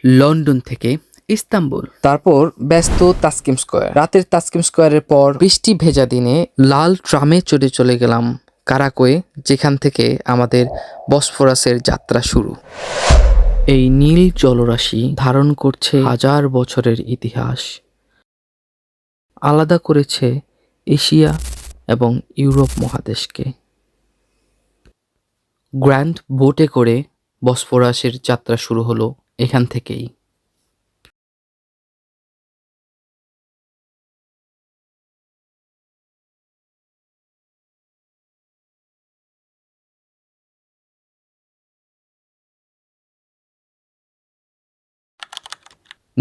London থেকে Istanbul, তারপর ব্যস্ত তাসকিম স্কয়ার। রাতের তাসকিম স্কয়ারের পর বৃষ্টি ভেজা দিনে লাল ট্রামে চড়ে চলে গেলাম কারাকোয়ে, যেখান থেকে আমাদের বসফরাসের যাত্রা শুরু। এই নীল জলরাশি ধারণ করছে হাজার বছরের ইতিহাস, আলাদা করেছে এশিয়া এবং ইউরোপ মহাদেশকে। গ্র্যান্ড বোটে করে বসফরাসের যাত্রা শুরু হলো এখান থেকেই।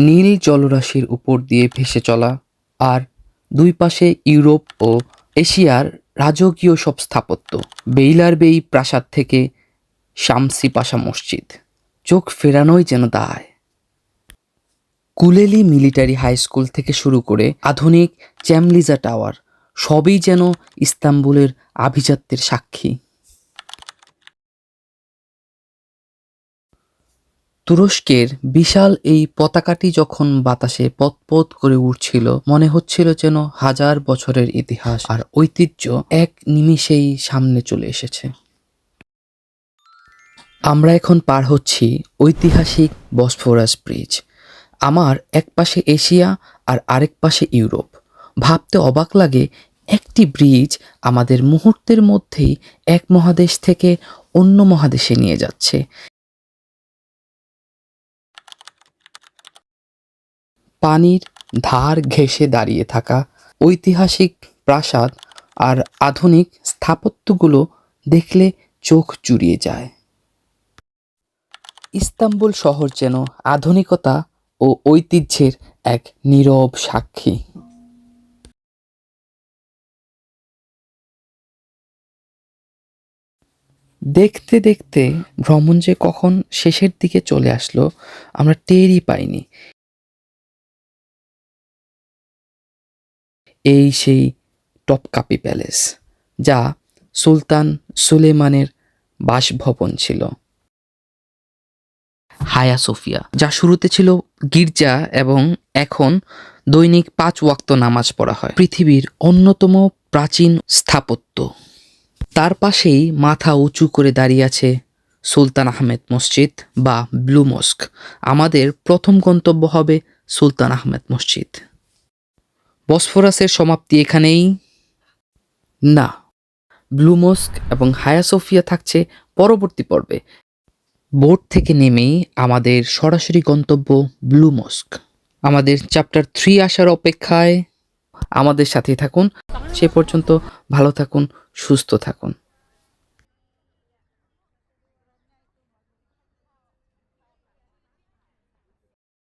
নীল জলরাশির উপর দিয়ে ভেসে চলা, আর দুই পাশে ইউরোপ ও এশিয়ার রাজকীয় সব স্থাপত্য। বেইলারবেই প্রাসাদ থেকে শামসি পাশা মসজিদ, চোখ ফেরানোই যেন দায়। কুলেলি মিলিটারি হাই স্কুল থেকে শুরু করে আধুনিক চ্যামলিজা টাওয়ার, সবই যেন ইস্তাম্বুলের আভিজাত্যের সাক্ষী। তুরস্কের বিশাল এই পতাকাটি যখন বাতাসে পতপত করে উড়ছিল, মনে হচ্ছিল যেন হাজার বছরের ইতিহাস আর ঐতিহ্য এক নিমিষেই সামনে চলে এসেছে। আমরা এখন পার হচ্ছি ঐতিহাসিক বসফরাস ব্রিজ। আমার এক পাশে এশিয়া আর আরেক পাশে ইউরোপ। ভাবতে অবাক লাগে, একটি ব্রিজ আমাদের মুহূর্তের মধ্যেই এক মহাদেশ থেকে অন্য মহাদেশে নিয়ে যাচ্ছে। পানির ধার ঘেঁষে দাঁড়িয়ে থাকা ঐতিহাসিক প্রাসাদ আর আধুনিক স্থাপত্যগুলো দেখলে চোখ জুড়িয়ে যায়। ইস্তাম্বুল শহর যেন আধুনিকতা ও ঐতিহ্যের এক নীরব সাক্ষী। দেখতে দেখতে ভ্রমণ যে কখন শেষের দিকে চলে আসলো আমরা টেরই পাইনি। এই সেই টপকাপি প্যালেস, যা সুলতান সুলেমানের বাসভবন ছিল। হায়া সোফিয়া, যা শুরুতে ছিল গির্জা এবং এখন দৈনিক 5 ওয়াক্ত নামাজ পড়া হয়। পৃথিবীর অন্যতম প্রাচীন স্থাপত্য। তার পাশেই মাথা উঁচু করে দাঁড়িয়ে আছে সুলতান আহমেদ মসজিদ বা ব্লু মস্ক। আমাদের প্রথম গন্তব্য হবে সুলতান আহমেদ মসজিদ। বসফরাসের সমাপ্তি এখানেই না, ব্লু মস্ক এবং হায়া সোফিয়া থাকছে পরবর্তী পর্বে। বোট থেকে নেমেই আমাদের সরাসরি গন্তব্য ব্লু মস্ক। আমাদের চ্যাপ্টার 3 আসার অপেক্ষায়। আমাদের সাথেই থাকুন। সে পর্যন্ত ভালো থাকুন, সুস্থ থাকুন।